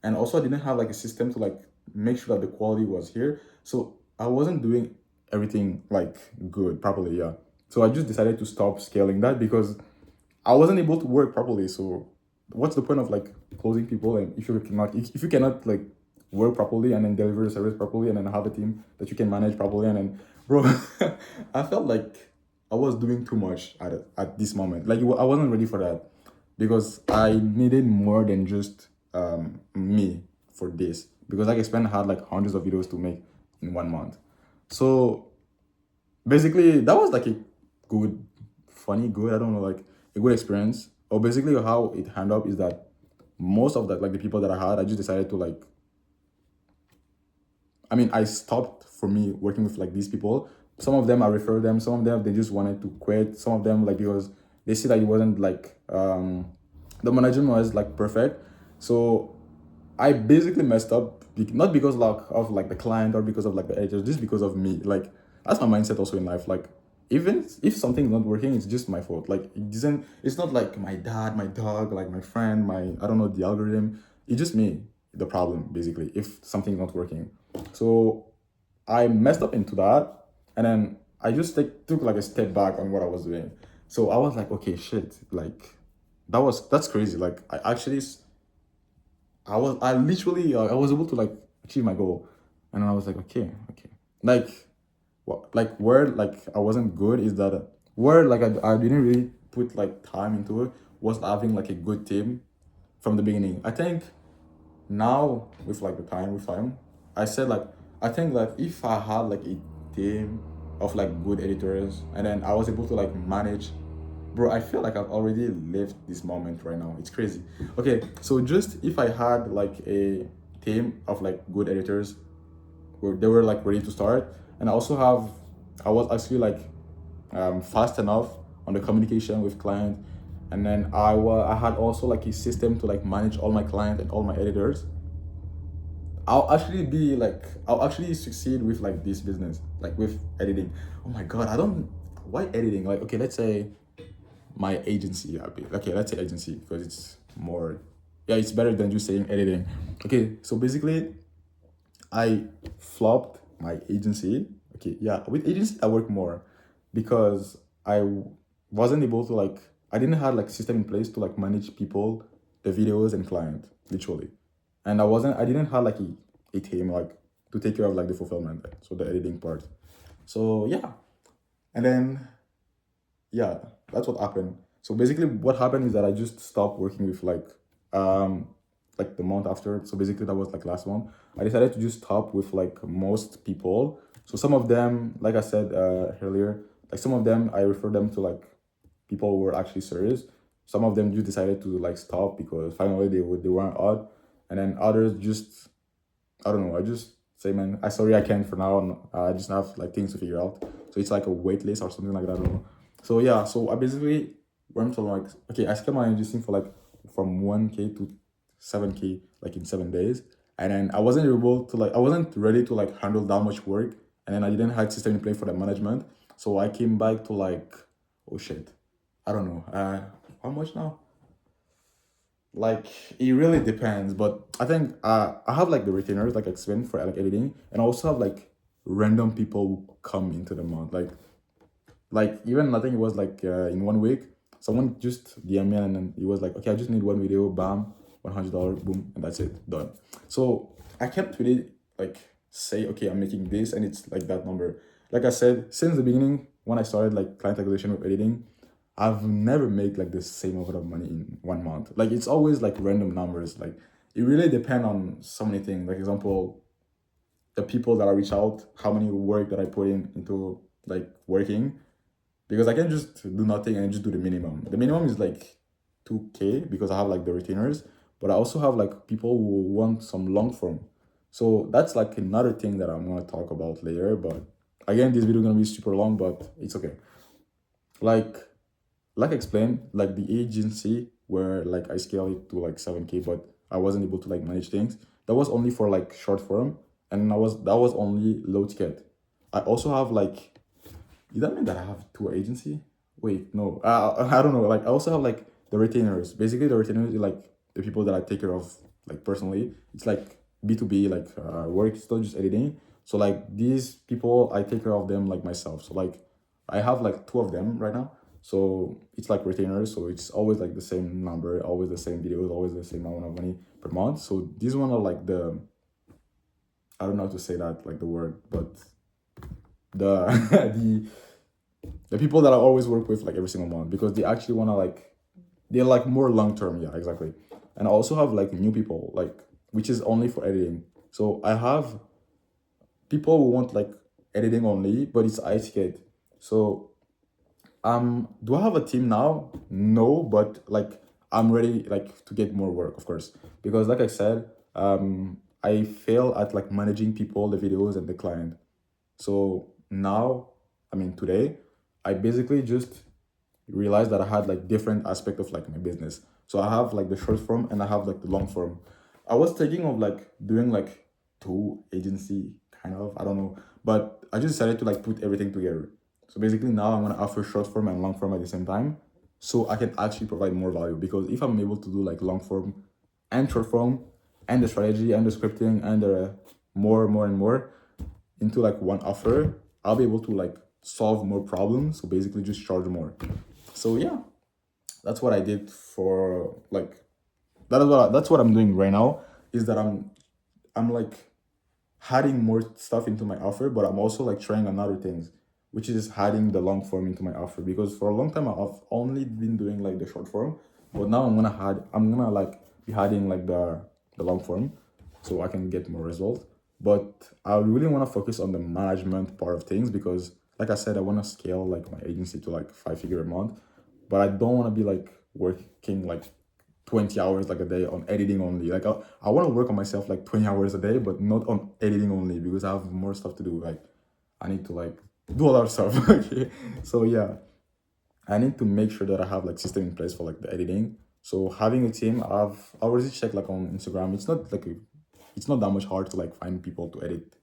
and also I didn't have like a system to like make sure that the quality was here. So I wasn't doing everything like good properly. Yeah. So I just decided to stop scaling that because I wasn't able to work properly. So what's the point of like closing people, and if you cannot like work properly and then deliver the service properly and then have a team that you can manage properly, and then bro, I felt like I was doing too much at this moment. Like I wasn't ready for that because I needed more than just me for this, because like I spent had like hundreds of videos to make in 1 month. So basically that was like a good, funny, good, I don't know, like a good experience. Or basically how it ended up is that most of that, like the people that I had, I just decided to like, I mean, I stopped for me working with like these people. Some of them I referred them, some of them they just wanted to quit, some of them like because they see that it wasn't like the management was like perfect. So I basically messed up, not because like of like the client or because of like the editors, just because of me. Like that's my mindset also in life. Like even if something's not working, it's just my fault. Like it doesn't. It's not like my dad, my dog, like my friend, my I don't know the algorithm. It's just me, the problem basically. If something's not working, so I messed up into that, and then I just took like a step back on what I was doing. So I was like, okay, shit, like that's crazy. Like I literally I was able to like achieve my goal, and then I was like, okay, like what like where like I wasn't good is that where like I didn't really put like time into it was having like a good team from the beginning. I think now with time, I said like I think that if I had like a team of like good editors and then I was able to like manage, bro, I feel like I've already lived this moment right now. It's crazy. Okay, so just if I had like a team of like good editors where they were like ready to start, and I was actually like fast enough on the communication with client, and then I had also like a system to like manage all my clients and all my editors. I'll actually succeed with like this business, like with editing. Oh my god, I don't why editing? Like okay, let's say my agency okay, let's say agency because it's more yeah, it's better than just saying editing. Okay, so basically I flopped my agency. Okay, yeah, with agency I work more because wasn't able to like I didn't have like system in place to like manage people, the videos and client, literally. And I didn't have like a team like to take care of like the fulfillment, like, so the editing part. So yeah. And then yeah, that's what happened. So basically what happened is that I just stopped working with um like the month after. So basically that was like last one. I decided to just stop with like most people. So some of them, like I said earlier, like some of them I refer them to like people who were actually serious. Some of them just decided to like stop because finally they weren't odd. And then others just I don't know. I just say, man, I sorry I can't for now. I just have like things to figure out. So it's like a wait list or something like that. I don't know. So yeah, so I basically went from like okay, I scaled my agency for like from 1K to 7K like in 7 days. And then I wasn't ready to like handle that much work. And then I didn't have system in place for the management. So I came back to like oh shit. I don't know. How much now? Like it really depends, but I think I have like the retainers like I explained for like editing, and I also have like random people who come into the month. Like even I think it was like in 1 week, someone just DM me and then he was like, okay, I just need one video, bam, $100, boom, and that's it, done. So I kept really like say, okay, I'm making this, and it's like that number. Like I said, since the beginning when I started like client acquisition with editing, I've never made like the same amount of money in 1 month. Like it's always like random numbers. Like it really depend on so many things. Like example, the people that I reach out, how many work that I put into like working, because I can just do nothing and just do the minimum. The minimum is like 2K because I have like the retainers, but I also have like people who want some long form. So that's like another thing that I'm gonna talk about later. But again, this video is gonna be super long, but it's okay. Like like I explained, like the agency where like I scaled it to like 7K, but I wasn't able to like manage things. That was only for like short form, and that was only low ticket. I also have like does that mean that I have two agency? Wait, no. I don't know. Like I also have like the retainers. Basically, the retainers are like the people that I take care of like personally. It's like B2B, like work, still just editing. So like these people, I take care of them like myself. So like I have like two of them right now. So it's like retainers. So it's always like the same number, always the same videos, always the same amount of money per month. So these one are like the I don't know how to say that like the word, but the the people that I always work with like every single month because they actually want to like they're like more long term. Yeah, exactly. And I also have like new people like which is only for editing. So I have people who want like editing only, but it's ice skate. So do I have a team now? No, but like I'm ready like to get more work, of course, because like I said, I fail at like managing people, the videos, and the client. So now, I mean, today, I basically just realized that I had like different aspect of like my business. So I have like the short form and I have like the long form. I was thinking of like doing like two agency kind of, I don't know, but I just decided to like put everything together. So basically now I'm gonna offer short form and long form at the same time, so I can actually provide more value. Because if I'm able to do like long form and short form and the strategy and the scripting and the more and more into like one offer, I'll be able to like solve more problems. So basically just charge more. So yeah, that's what I did for like that's what I'm doing right now, is that I'm like adding more stuff into my offer, but I'm also like trying on other things, which is adding the long form into my offer. Because for a long time I've only been doing like the short form, but now I'm gonna like be adding like the long form, so I can get more results. But I really want to focus on the management part of things, because like I said, I want to scale like my agency to like 5 figure a month, but I don't want to be like working like 20 hours like a day on editing only. Like I want to work on myself like 20 hours a day, but not on editing only, because I have more stuff to do. Like I need to like do a lot of stuff. Okay. So yeah, I need to make sure that I have like system in place for like the editing. So having a team, I already checked like on Instagram. It's not that much hard to like find people to edit.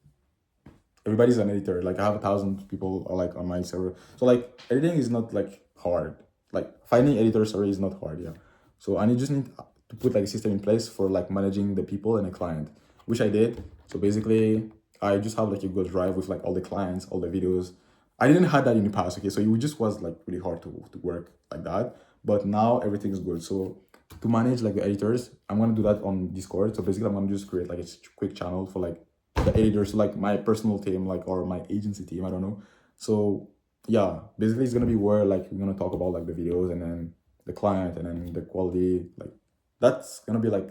Everybody's an editor. Like I have 1,000 people like on my server. So like editing is not like hard. Like finding editors, sorry, is not hard. Yeah. So I just need to put like a system in place for like managing the people and the client, which I did. So basically, I just have like a Google Drive with like all the clients, all the videos. I didn't have that in the past. Okay, so it just was like really hard to work like that. But now everything is good. So to manage like the editors, I'm gonna do that on Discord. So basically, I'm gonna just create like a quick channel for like the editors, like my personal team, like, or my agency team, I don't know. So yeah, basically it's gonna be where like we're gonna talk about like the videos and then the client and then the quality. Like that's gonna be like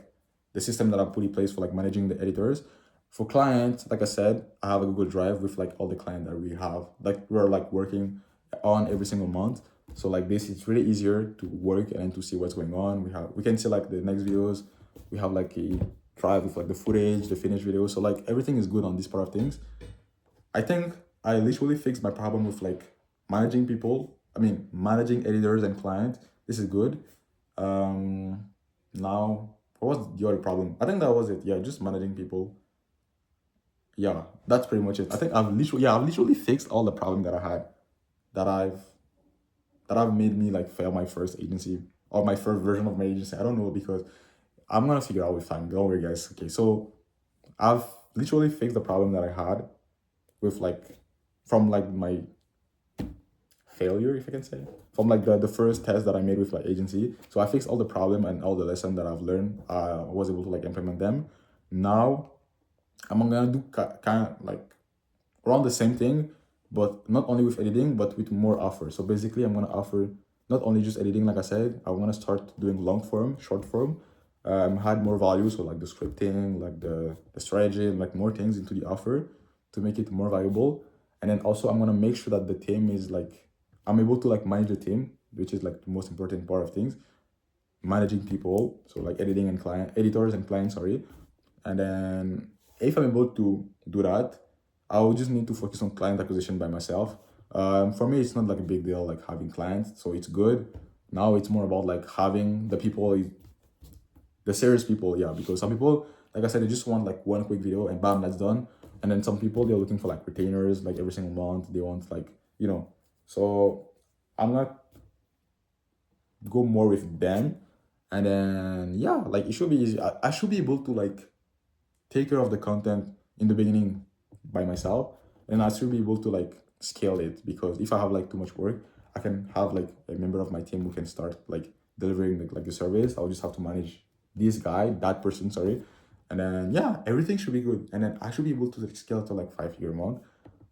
the system that I put in place for like managing the editors. For clients, like I said, I have a Google Drive with like all the clients that we have, like we're like working on every single month. So like this, it's really easier to work and then to see what's going on. We can see like the next videos. We have like a drive with like the footage, the finished video. So like everything is good on this part of things. I think I literally fixed my problem with like managing people. I mean, managing editors and clients. This is good. Now, what was the other problem? I think that was it. Yeah, just managing people. Yeah, that's pretty much it. I think I've literally fixed all the problem that I had, that I've that have made me like fail my first agency, or my first version of my agency. I don't know, because I'm gonna figure out with time. Don't worry, guys. Okay, so I've literally fixed the problem that I had with like from like my failure, if I can say, from like the first test that I made with like agency. So I fixed all the problem and all the lesson that I've learned. I was able to like implement them. Now I'm gonna do kind of like around the same thing, but not only with editing, but with more offers. So basically, I'm gonna offer not only just editing, like I said, I want to start doing long form, short form, had more value. So like the scripting, like the strategy, and like more things into the offer to make it more valuable. And then also, I'm gonna make sure that the team is like I'm able to like manage the team, which is like the most important part of things, managing people. So like editing and client editors and clients, sorry. And then if I'm able to do that, I will just need to focus on client acquisition by myself. For me, it's not like a big deal like having clients, so it's good. Now it's more about like having the people, the serious people, yeah. Because some people, like I said, they just want like one quick video and bam, that's done. And then some people they're looking for like retainers, like every single month. They want like So I'm not go more with them, and then yeah, like it should be easy. I should be able to like take care of the content in the beginning by myself, and I should be able to like scale it. Because if I have like too much work, I can have like a member of my team who can start like delivering like the service. I'll just have to manage this guy, that person, sorry. And then yeah, everything should be good, and then I should be able to like, scale to like 5 figure month.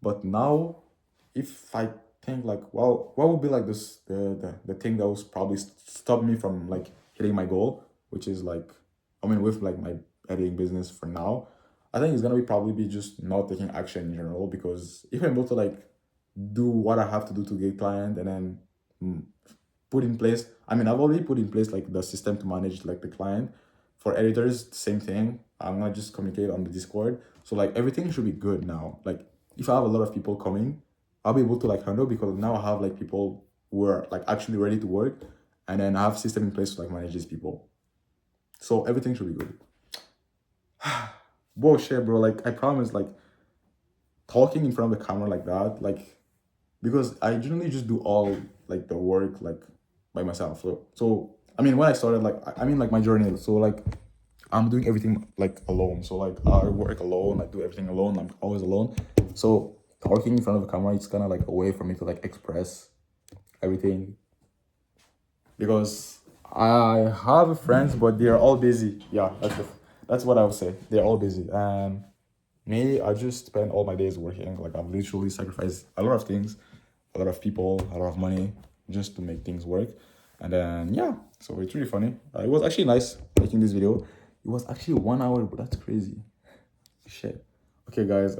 But now, if I think like, well, what would be like this the thing that was probably stop me from like hitting my goal, which is like, I mean, with like my editing business for now, I think it's gonna be probably be just not taking action in general. Because if I'm able to like do what I have to do to get client, and then mm, put in place. I mean, I've already put in place like the system to manage like the client. For editors, same thing. I'm gonna just communicate on the Discord. So like everything should be good now. Like if I have a lot of people coming, I'll be able to like handle, because now I have like people who are like actually ready to work, and then I have system in place to like manage these people. So everything should be good. Bullshit, bro. Like I promise, like talking in front of the camera like that, like because I generally just do all like the work like by myself. So I mean, when I started, like I mean, like my journey. So like I'm doing everything like alone. So like I work alone. I do everything alone. I'm always alone. So talking in front of the camera, it's kind of like a way for me to like express everything, because I have friends, but they're all busy. Yeah, that's what I would say. They're all busy, and me, I just spend all my days working. Like I've literally sacrificed a lot of things, a lot of people, a lot of money, just to make things work. And then yeah, so it's really funny. It was actually nice making this video. It was actually 1 hour, but that's crazy. Shit. Okay, guys.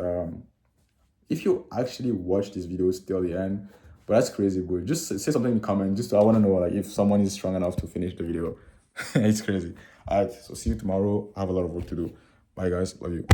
If you actually watch this video till the end, but that's crazy, bro. Just say something in the comment. Just I want to know like if someone is strong enough to finish the video. It's crazy. Alright, so see you tomorrow. I have a lot of work to do. Bye, guys. Love you.